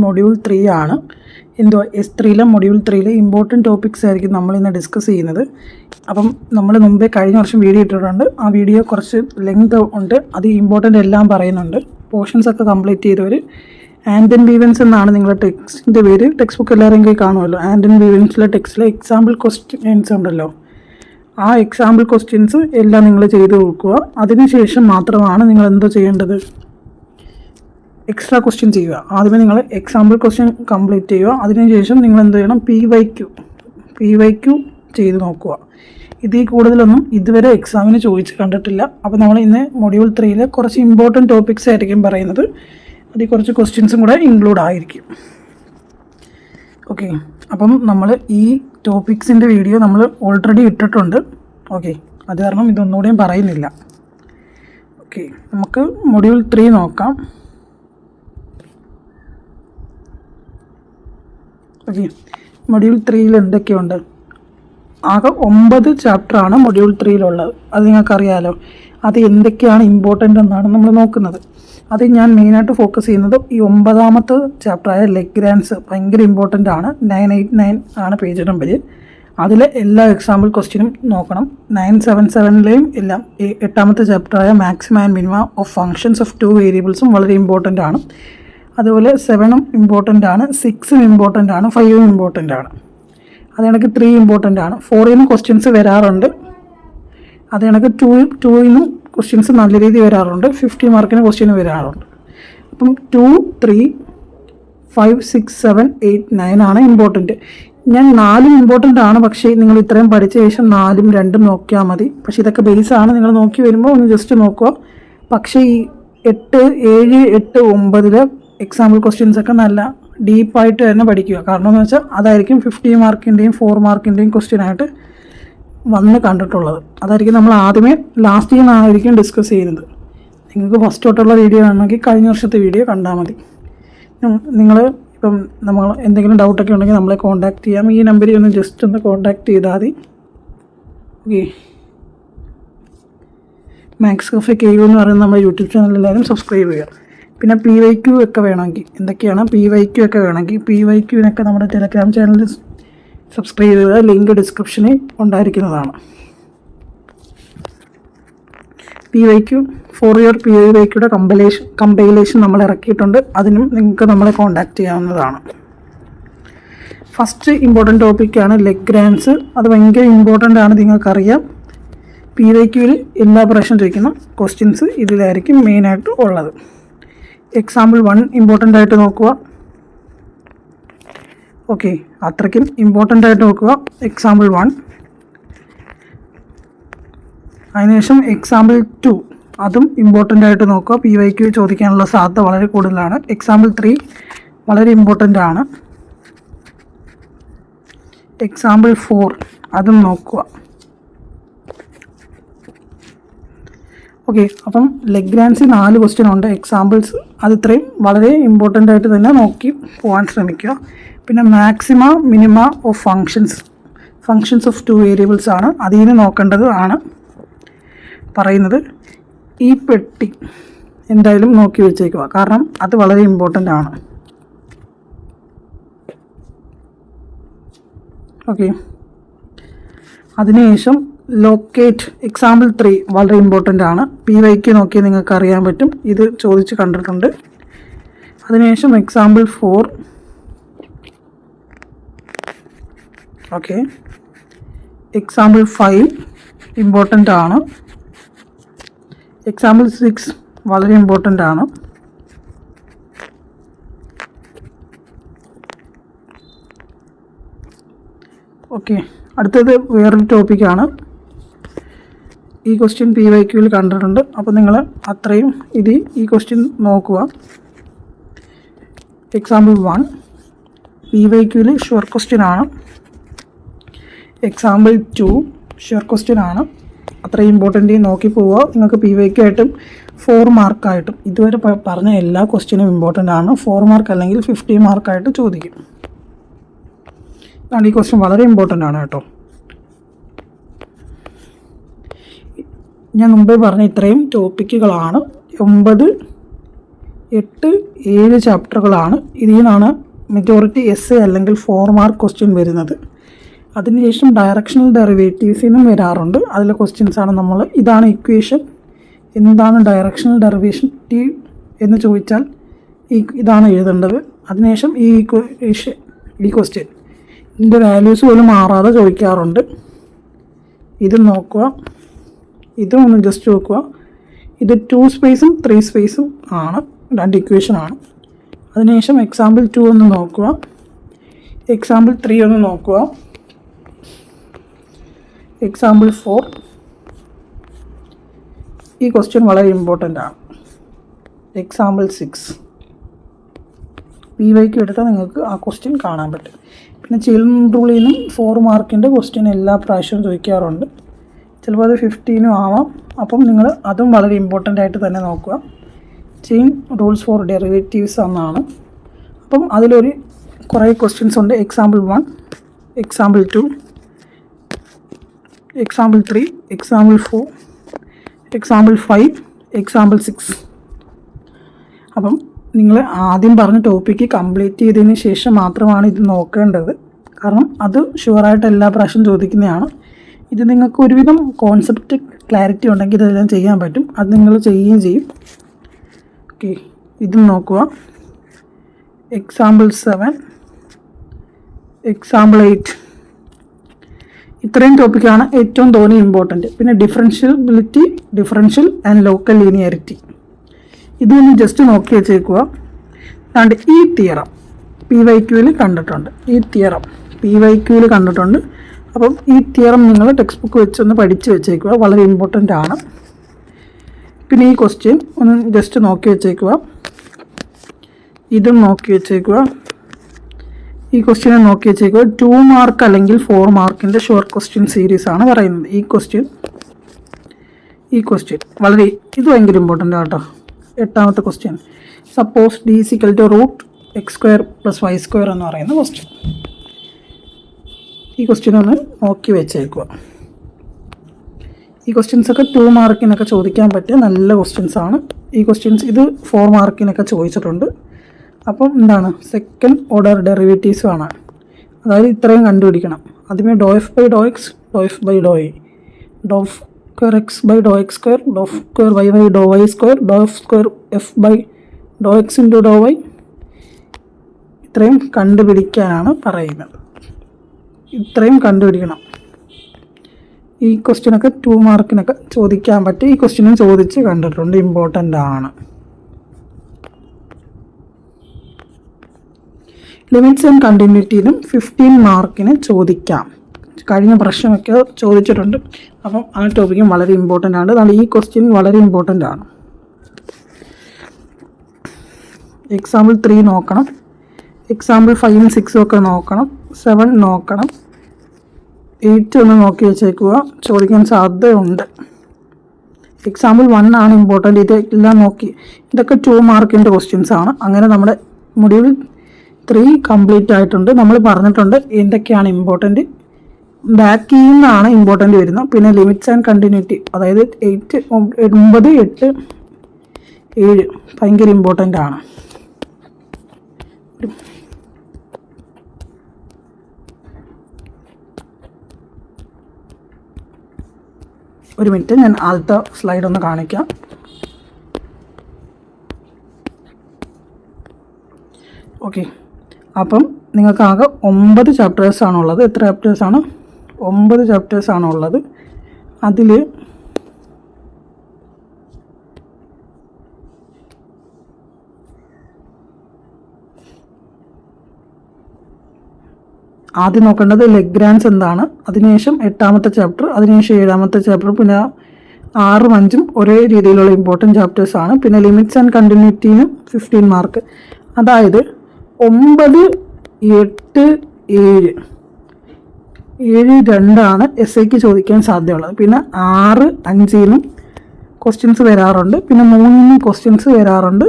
Module 3 ആണ്. S3 module 3 important topics ആയിരിക്കും നമ്മളിന്ന് ഡിസ്കസ് ചെയ്യുന്നത്. അപ്പം നമ്മൾ മുമ്പേ കഴിഞ്ഞ വർഷം വീഡിയോ ഇട്ടിട്ടുണ്ട്. ആ വീഡിയോ കുറച്ച് ലെങ്ത് ഉണ്ട്. അത് ഇമ്പോർട്ടൻ്റ് എല്ലാം പറയുന്നുണ്ട്. പോർഷൻസ് ഒക്കെ കംപ്ലീറ്റ് ചെയ്തവർ ആൻഡ് വീവൻസ് എന്നാണ് നിങ്ങളുടെ ടെക്സ്റ്റിൻ്റെ പേര്. ടെക്സ്റ്റ് ബുക്ക് എല്ലാവരും കയ്യിൽ കാണുമല്ലോ. ആൻഡ് വീവൻസിലെ ടെക്സ്റ്റിലെ എക്സാമ്പിൾ ക്വസ്റ്റ്യൻസ് ഉണ്ടല്ലോ, ആ എക്സാമ്പിൾ ക്വസ്റ്റ്യൻസ് എല്ലാം നിങ്ങൾ ചെയ്ത് നോക്കുക. അതിനുശേഷം മാത്രമാണ് നിങ്ങൾ എന്തോ ചെയ്യേണ്ടത്, എക്സ്ട്രാ ക്വസ്റ്റ്യൻ ചെയ്യുക. ആദ്യമേ നിങ്ങൾ എക്സാമ്പിൾ ക്വസ്റ്റ്യൻ കംപ്ലീറ്റ് ചെയ്യുക. അതിനുശേഷം നിങ്ങൾ എന്ത് ചെയ്യണം, PYQ ചെയ്ത് നോക്കുക. ഇതിൽ കൂടുതലൊന്നും ഇതുവരെ എക്സാമിന് ചോദിച്ച് കണ്ടിട്ടില്ല. അപ്പോൾ നമ്മൾ ഇന്ന് മൊഡ്യൂൾ 3 കുറച്ച് ഇമ്പോർട്ടൻറ്റ് ടോപ്പിക്സ് ആയിരിക്കും പറയുന്നത്. അതിൽ കുറച്ച് ക്വസ്റ്റ്യൻസും കൂടെ ഇൻക്ലൂഡ് ആയിരിക്കും. ഓക്കെ, അപ്പം നമ്മൾ ഈ ടോപ്പിക്സിൻ്റെ വീഡിയോ നമ്മൾ ഓൾറെഡി ഇട്ടിട്ടുണ്ട്. ഓക്കെ, അത് കാരണം ഇതൊന്നുകൂടെയും പറയുന്നില്ല. ഓക്കെ, നമുക്ക് മൊഡ്യൂൾ 3 നോക്കാം. ഓക്കെ, മൊഡ്യൂൾ 3 എന്തൊക്കെയുണ്ട്? ആകെ 9 ചാപ്റ്ററാണ് മൊഡ്യൂൾ 3 അത് നിങ്ങൾക്കറിയാമല്ലോ. അത് എന്തൊക്കെയാണ് ഇമ്പോർട്ടൻ്റ് എന്നാണ് നമ്മൾ നോക്കുന്നത്. അത് ഞാൻ മെയിനായിട്ട് ഫോക്കസ് ചെയ്യുന്നത് ഈ 9ാമത്തെ ചാപ്റ്ററായ ലെഗ്രാൻസ് ഭയങ്കര ഇമ്പോർട്ടൻ്റ് ആണ്. 989 ആണ് പേജ് നമ്പർ. അതിലെ എല്ലാ എക്സാമ്പിൾ ക്വസ്റ്റ്യനും നോക്കണം. 977 എല്ലാം. 8ാമത്തെ ചാപ്റ്ററായ maximum and minima of functions of 2 വേരിയബിൾസും വളരെ ഇമ്പോർട്ടൻ്റ് ആണ്. അതുപോലെ 7 ഇമ്പോർട്ടൻ്റ് ആണ്, 6 ഇമ്പോർട്ടൻ്റ് ആണ്, 5 ഇമ്പോർട്ടൻ്റ് ആണ്. അത് കണക്ക് 3 ഇമ്പോർട്ടൻ്റ് ആണ്. 4 ക്വസ്റ്റ്യൻസ് വരാറുണ്ട്. അത് കണക്ക് 2 ക്വസ്റ്റ്യൻസ് നല്ല രീതിയിൽ വരാറുണ്ട്. 50 മാർക്കിന് ക്വസ്റ്റ്യൻ വരാറുണ്ട്. അപ്പം 2, 3, 5, 6, 7, 8, 9 ആണ് ഇമ്പോർട്ടൻറ്റ്. ഞാൻ 4 ഇമ്പോർട്ടൻ്റ് ആണ്. പക്ഷേ നിങ്ങൾ ഇത്രയും പഠിച്ച ശേഷം 4ഉം 2ഉം നോക്കിയാൽ മതി. പക്ഷേ ഇതൊക്കെ ബേസാണ്. നിങ്ങൾ നോക്കി വരുമ്പോൾ ഒന്ന് ജസ്റ്റ് നോക്കുക. പക്ഷേ ഈ 8, 7, 8, 9 എക്സാമ്പിൾ ക്വസ്റ്റ്യൻസ് ഒക്കെ നല്ല ഡീപ്പായിട്ട് തന്നെ പഠിക്കുക. കാരണം എന്ന് വെച്ചാൽ അതായിരിക്കും 50 മാർക്കിൻ്റെയും 4 മാർക്കിൻ്റെയും ക്വസ്റ്റ്യനായിട്ട് വന്ന് കണ്ടിട്ടുള്ളത്. അതായിരിക്കും നമ്മൾ ആദ്യമേ ലാസ്റ്റ് നിന്നായിരിക്കും ഡിസ്കസ് ചെയ്യുന്നത്. നിങ്ങൾക്ക് ഫസ്റ്റ് തൊട്ടുള്ള വീഡിയോ ആണെങ്കിൽ കഴിഞ്ഞ വർഷത്തെ വീഡിയോ കണ്ടാൽ മതി. നിങ്ങൾ ഇപ്പം നമ്മൾ എന്തെങ്കിലും ഡൗട്ടൊക്കെ ഉണ്ടെങ്കിൽ നമ്മളെ കോൺടാക്റ്റ് ചെയ്യാം. ഈ നമ്പറിൽ ഒന്ന് ജസ്റ്റ് ഒന്ന് കോൺടാക്റ്റ് ചെയ്താൽ മതി. ഓക്കെ, മാത്സ് കഫേ KU എന്ന് പറയുന്ന നമ്മുടെ യൂട്യൂബ് ചാനൽ എല്ലാവരും സബ്സ്ക്രൈബ് ചെയ്യുക. പിന്നെ PYQ ഒക്കെ വേണമെങ്കിൽ, എന്തൊക്കെയാണ് PYQ ഒക്കെ വേണമെങ്കിൽ PYQനൊക്കെ നമ്മുടെ ടെലഗ്രാം ചാനലിൽ സബ്സ്ക്രൈബ് ചെയ്യുക. ലിങ്ക് ഡിസ്ക്രിപ്ഷനിൽ ഉണ്ടായിരിക്കുന്നതാണ്. PYQ ഫോർ യുവർ PYQയുടെ കമ്പൈലേഷൻ നമ്മൾ ഇറക്കിയിട്ടുണ്ട്. അതിനും നിങ്ങൾക്ക് നമ്മളെ കോൺടാക്റ്റ് ചെയ്യാവുന്നതാണ്. ഫസ്റ്റ് ഇമ്പോർട്ടൻ്റ് ടോപ്പിക്കാണ് ലെഗ്രാൻസ്. അത് ഭയങ്കര ഇമ്പോർട്ടൻ്റ് ആണ്, നിങ്ങൾക്കറിയാം. PYQവിൽ എല്ലാ പ്രാവശ്യം ചോദിക്കുന്ന ക്വസ്റ്റ്യൻസ് ഇതിലായിരിക്കും മെയിനായിട്ട് ഉള്ളത്. എക്സാമ്പിൾ 1 ഇമ്പോർട്ടൻ്റ് ആയിട്ട് നോക്കുക. ഓക്കെ, അത്രയ്ക്കും ഇമ്പോർട്ടൻ്റ് ആയിട്ട് നോക്കുക എക്സാമ്പിൾ 1. അതിനുശേഷം എക്സാമ്പിൾ 2 അതും ഇമ്പോർട്ടൻ്റ് ആയിട്ട് നോക്കുക. PYQ ചോദിക്കാനുള്ള സാധ്യത വളരെ കൂടുതലാണ്. എക്സാമ്പിൾ 3 വളരെ ഇമ്പോർട്ടൻ്റ് ആണ്. എക്സാമ്പിൾ 4 അതും നോക്കുക. ഓക്കെ, അപ്പം ലെഗ്രാൻസിൽ 4 ക്വസ്റ്റ്യൻ ഉണ്ട്. എക്സാമ്പിൾസ് അത് ഇത്രയും വളരെ ഇമ്പോർട്ടൻ്റ് ആയിട്ട് തന്നെ നോക്കി പോകാൻ ശ്രമിക്കുക. പിന്നെ maxima minima of functions of 2 variables ആണ്. അതിന് നോക്കേണ്ടത് ആണ് പറയുന്നത്. ഈ പെട്ടി എന്തായാലും നോക്കി വെച്ചേക്കുക, കാരണം അത് വളരെ ഇമ്പോർട്ടൻ്റ് ആണ്. ഓക്കെ, അതിനുശേഷം ലൊക്കേറ്റ് എക്സാമ്പിൾ 3 വളരെ ഇമ്പോർട്ടൻ്റ് ആണ്. PYQ നോക്കിയാൽ നിങ്ങൾക്ക് അറിയാൻ പറ്റും, ഇത് ചോദിച്ച് കണ്ടിട്ടുണ്ട്. അതിനുശേഷം എക്സാമ്പിൾ 4. ഓക്കെ, എക്സാമ്പിൾ 5 ഇമ്പോർട്ടൻ്റ് ആണ്. എക്സാമ്പിൾ 6 വളരെ ഇമ്പോർട്ടൻ്റ് ആണ്. ഓക്കെ, അടുത്തത് വേറൊരു ടോപ്പിക്കാണ്. ഈ ക്വസ്റ്റ്യൻ PYQവിൽ കണ്ടിട്ടുണ്ട്. അപ്പോൾ നിങ്ങൾ അത്രയും ഈ ക്വസ്റ്റ്യൻ നോക്കുക. എക്സാമ്പിൾ 1 PYQവിൽ ഷുവർ ക്വസ്റ്റ്യൻ ആണ്. എക്സാമ്പിൾ 2 ഷുവർ ക്വസ്റ്റ്യൻ ആണ്. അത്രയും ഇമ്പോർട്ടൻ്റ് നോക്കി പോവുക. നിങ്ങൾക്ക് PYQ ആയിട്ടും 4 മാർക്കായിട്ടും ഇതുവരെ പറഞ്ഞ എല്ലാ ക്വസ്റ്റ്യനും ഇമ്പോർട്ടൻ്റ് ആണ്. 4 മാർക്ക് അല്ലെങ്കിൽ 50 മാർക്കായിട്ട് ചോദിക്കും. ഈ ക്വസ്റ്റ്യൻ വളരെ ഇമ്പോർട്ടൻ്റ് ആണ് കേട്ടോ. ഞാൻ മുമ്പേ പറഞ്ഞ ഇത്രയും ടോപ്പിക്കുകളാണ് 9 7 ചാപ്റ്ററുകളാണ്. ഇതിൽ നിന്നാണ് മെജോറിറ്റി എസ് അല്ലെങ്കിൽ 4 മാർക്ക് ക്വസ്റ്റ്യൻ വരുന്നത്. അതിനുശേഷം ഡയറക്ഷണൽ ഡെറിവേറ്റീവ്സിൽ നിന്നും വരാറുണ്ട്. അതിലെ ക്വസ്റ്റ്യൻസാണ് നമ്മൾ. ഇതാണ് ഇക്വേഷൻ. എന്താണ് ഡയറക്ഷണൽ ഡെറിവേറ്റീവ് എന്ന് ചോദിച്ചാൽ ഇതാണ് എഴുതേണ്ടത്. അതിനുശേഷം ഈ ക്വസ്റ്റ്യൻ ഇതിൻ്റെ വാല്യൂസ് പോലും മാറാതെ ചോദിക്കാറുണ്ട്. ഇത് നോക്കുക, ഇതൊന്ന് ജസ്റ്റ് നോക്കുക. ഇത് 2 സ്പേസും 3 സ്പേസും ആണ്, 2 ഇക്വേഷനാണ്. അതിനുശേഷം എക്സാമ്പിൾ 2 ഒന്ന് നോക്കുക, എക്സാമ്പിൾ 3 ഒന്ന് നോക്കുക, എക്സാമ്പിൾ 4. ഈ ക്വസ്റ്റ്യൻ വളരെ ഇമ്പോർട്ടൻ്റ് ആണ്. എക്സാമ്പിൾ 6 PYQ എടുത്താൽ നിങ്ങൾക്ക് ആ ക്വസ്റ്റ്യൻ കാണാൻ പറ്റും. പിന്നെ ചിൽഡ്രൻ റൂളിൽ നിന്നും 4 മാർക്കിൻ്റെ ക്വസ്റ്റ്യൻ എല്ലാ പ്രാവശ്യവും ചോദിക്കാറുണ്ട്. ചിലപ്പോൾ അത് 15 ആവാം. അപ്പം നിങ്ങൾ അതും വളരെ ഇമ്പോർട്ടൻ്റ് ആയിട്ട് തന്നെ നോക്കുക. ചെയിൻ റൂൾസ് ഫോർ ഡെറിവേറ്റീവ്സ് എന്നാണ്. അപ്പം അതിലൊരു കുറേ ക്വസ്റ്റ്യൻസ് ഉണ്ട്. Example 1, example 2, example 3, example 4, example 5, example 6. അപ്പം നിങ്ങൾ ആദ്യം പറഞ്ഞ ടോപ്പിക്ക് കംപ്ലീറ്റ് ചെയ്തതിന് ശേഷം മാത്രമാണ് ഇത് നോക്കേണ്ടത്. കാരണം അത് ഷുവറായിട്ട് എല്ലാ പ്രാവശ്യം ചോദിക്കുന്നതാണ്. ഇത് നിങ്ങൾക്ക് ഒരുവിധം കോൺസെപ്റ്റ് ക്ലാരിറ്റി ഉണ്ടെങ്കിൽ ഇതെല്ലാം ചെയ്യാൻ പറ്റും. അത് നിങ്ങൾ ചെയ്യുകയും ചെയ്യും. ഓക്കെ, ഇത് നോക്കുക. Example 7, example 8. ഇത്രയും ടോപ്പിക്കാണ് ഏറ്റവും തോന്നി ഇമ്പോർട്ടൻറ്റ്. പിന്നെ differentiability, differential and local linearity. ഇതൊന്ന് ജസ്റ്റ് നോക്കി വെച്ചേക്കുക. അതുകൊണ്ട് ഈ തിയറം PYQവിൽ കണ്ടിട്ടുണ്ട്. ഈ തിയറം PYQവിൽ കണ്ടിട്ടുണ്ട്. അപ്പം ഈ തിയറം നിങ്ങൾ ടെക്സ്റ്റ് ബുക്ക് വെച്ചൊന്ന് പഠിച്ച് വെച്ചേക്കുക, വളരെ ഇമ്പോർട്ടൻ്റ് ആണ്. പിന്നെ ഈ ക്വസ്റ്റ്യൻ ഒന്ന് ജസ്റ്റ് നോക്കി വെച്ചേക്കുക, ഇതും നോക്കി വെച്ചേക്കുക, ഈ ക്വസ്റ്റ്യൻ നോക്കി വെച്ചേക്കുക. 2 മാർക്ക് അല്ലെങ്കിൽ 4 മാർക്കിൻ്റെ ഷോർട്ട് ക്വസ്റ്റ്യൻ സീരീസ് ആണ് പറയുന്നത്. ഈ ക്വസ്റ്റ്യൻ വളരെ ഇത് ഭയങ്കര ഇമ്പോർട്ടൻ്റ് ആട്ടോ. 8ാമത്തെ question. Suppose D = √x² + y² എന്ന് പറയുന്ന ക്വസ്റ്റ്യൻ. ഈ ക്വസ്റ്റ്യൻ ഒന്ന് നോക്കി വെച്ചേക്കുക. ഈ ക്വസ്റ്റ്യൻസൊക്കെ 2 മാർക്കിനൊക്കെ ചോദിക്കാൻ പറ്റിയ നല്ല ക്വസ്റ്റ്യൻസാണ്. ഈ ക്വസ്റ്റ്യൻസ് ഇത് 4 മാർക്കിനൊക്കെ ചോദിച്ചിട്ടുണ്ട്. അപ്പം എന്താണ്, സെക്കൻഡ് ഓർഡർ ഡെറിവേറ്റീവ്സ് ആണ്. അതായത് ഇത്രയും കണ്ടുപിടിക്കണം. ആദ്യമേ ∂f/∂x, ∂f/∂y, ∂f²x/∂x², ∂f²y/∂y², ∂f²f/∂x × ∂y. ഇത്രയും കണ്ടുപിടിക്കാനാണ് പറയുന്നത്. ഇത്രയും കണ്ടുപിടിക്കണം. ഈ ക്വസ്റ്റ്യനൊക്കെ 2 മാർക്കിനൊക്കെ ചോദിക്കാൻ പറ്റും. ഈ ക്വസ്റ്റ്യനും ചോദിച്ച് കണ്ടിട്ടുണ്ട്, ഇമ്പോർട്ടൻ്റ് ആണ്. ലിമിറ്റ്സ് ആൻഡ് കണ്ടിന്യൂറ്റിയിലും 15 മാർക്കിന് ചോദിക്കാം. കഴിഞ്ഞ പ്രശ്നമൊക്കെ ചോദിച്ചിട്ടുണ്ട്. അപ്പം ആ ടോപ്പിക്കും വളരെ ഇമ്പോർട്ടൻ്റ് ആണ്. അതുകൊണ്ട് ഈ ക്വസ്റ്റ്യൻ വളരെ ഇമ്പോർട്ടൻ്റ് ആണ്. എക്സാമ്പിൾ 3 നോക്കണം, എക്സാമ്പിൾ 5ഉം 6ഉം ഒക്കെ നോക്കണം, 7 നോക്കണം, 8 ഒന്ന് നോക്കി വെച്ചേക്കുക, ചോദിക്കാൻ സാധ്യതയുണ്ട്. എക്സാമ്പിൾ 1 ആണ് ഇമ്പോർട്ടൻ്റ്. ഇതെല്ലാം നോക്കി, ഇതൊക്കെ 2 മാർക്കിൻ്റെ ക്വസ്റ്റ്യൻസ് ആണ്. അങ്ങനെ നമ്മുടെ മൊഡ്യൂൾ 3 കംപ്ലീറ്റ് ആയിട്ടുണ്ട്. നമ്മൾ പറഞ്ഞിട്ടുണ്ട് എന്തൊക്കെയാണ് ഇമ്പോർട്ടൻറ്റ്. ബാക്കിൽ നിന്നാണ് ഇമ്പോർട്ടൻ്റ് വരുന്നത്. പിന്നെ ലിമിറ്റ്സ് ആൻഡ് കണ്ടിന്യൂറ്റി, അതായത് 9, 8, 7 ഭയങ്കര ഇമ്പോർട്ടൻ്റ് ആണ്. ഒരു മിനിറ്റ്, ഞാൻ ആദ്യത്തെ സ്ലൈഡ് ഒന്ന് കാണിക്കാം. ഓക്കെ, അപ്പം നിങ്ങൾക്ക് ആകെ 9 ചാപ്റ്റേഴ്സാണുള്ളത്. എത്ര ചാപ്റ്റേഴ്സാണ്? 9 ചാപ്റ്റേഴ്സാണുള്ളത്. അതിൽ ആദ്യം നോക്കേണ്ടത് ലഗ്രാൻസ് എന്താണ്, അതിനുശേഷം 8ാമത്തെ ചാപ്റ്റർ, അതിനുശേഷം 7ാമത്തെ ചാപ്റ്റർ, പിന്നെ 6ഉം 5ഉം ഒരേ രീതിയിലുള്ള ഇമ്പോർട്ടൻറ്റ് ചാപ്റ്റേഴ്സാണ്. പിന്നെ ലിമിറ്റ്സ് ആൻഡ് കണ്ടിന്യൂറ്റിനും 15 മാർക്ക്. അതായത് 9, 8, 7, 2 എസ്ഐക്ക് ചോദിക്കാൻ സാധ്യതയുള്ളത്. പിന്നെ 6, 5നും ക്വസ്റ്റ്യൻസ് വരാറുണ്ട്. പിന്നെ 3നും ക്വസ്റ്റ്യൻസ് വരാറുണ്ട്.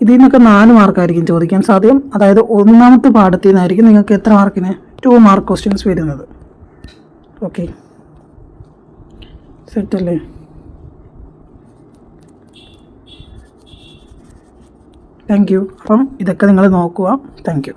ഇതിൽ നിന്നൊക്കെ 4 മാർക്കായിരിക്കും ചോദിക്കാൻ സാധ്യം. അതായത് 1ാമത്തെ പാഠത്തിൽ നിന്നായിരിക്കും നിങ്ങൾക്ക് എത്ര മാർക്കിന് 2 മാർക്ക് ക്വസ്റ്റ്യൻസ് വരുന്നത്. ഓക്കെ, സെറ്റല്ലേ? Thank you. അപ്പം ഇതൊക്കെ നിങ്ങൾ നോക്കുക. Thank U.